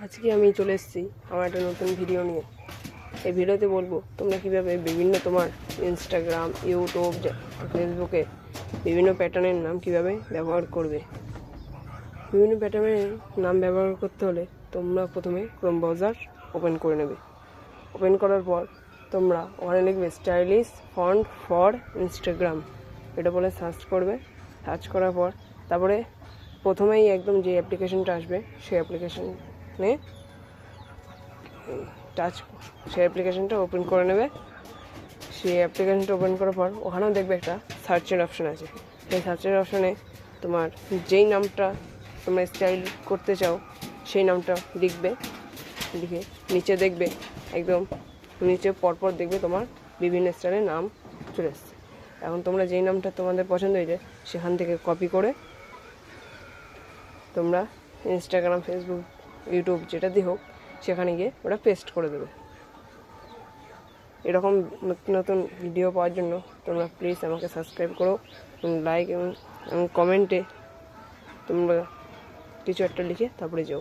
আজকে আমি চলে এসেছি আমার একটা নতুন ভিডিও নিয়ে। এই ভিডিওতে বলবো তোমরা কীভাবে বিভিন্ন তোমার ইনস্টাগ্রাম, ইউটিউব, ফেসবুকে বিভিন্ন প্যাটার্নের নাম কীভাবে ব্যবহার করবে। বিভিন্ন প্যাটার্নের নাম ব্যবহার করতে হলে তোমরা প্রথমে ক্রোম ব্রাউজার ওপেন করে নেবে। ওপেন করার পর তোমরা ওখানে লিখবে স্টাইলিশ ফন্ট ফর ইনস্টাগ্রাম, এটা বলে সার্চ করবে। সার্চ করার পর তারপরে প্রথমেই একদম যে অ্যাপ্লিকেশনটা আসবে সেই অ্যাপ্লিকেশনটা ওপেন করে নেবে। সেই অ্যাপ্লিকেশনটা ওপেন করার পর ওখানেও দেখবে একটা সার্চের অপশান আছে। সেই সার্চের অপশানে তোমার যেই নামটা তোমরা স্টাইল করতে চাও সেই নামটা লিখবে। লিখে নিচে দেখবে একদম নিচে পরপর দেখবে তোমার বিভিন্ন স্টাইলের নাম চলে এসছে। এখন তোমরা যেই নামটা তোমাদের পছন্দ হয়েছে সেখান থেকে কপি করে তোমরা ইনস্টাগ্রাম, ফেসবুক, ইউটিউব যেটা দিয়ে হোক সেখানে গিয়ে ওটা পেস্ট করে দেবে। এরকম নতুন নতুন ভিডিও পাওয়ার জন্য তোমরা প্লিজ আমাকে সাবস্ক্রাইব করো, লাইক এবং কমেন্টে তোমরা কিছু একটা লিখে তারপরে যাও।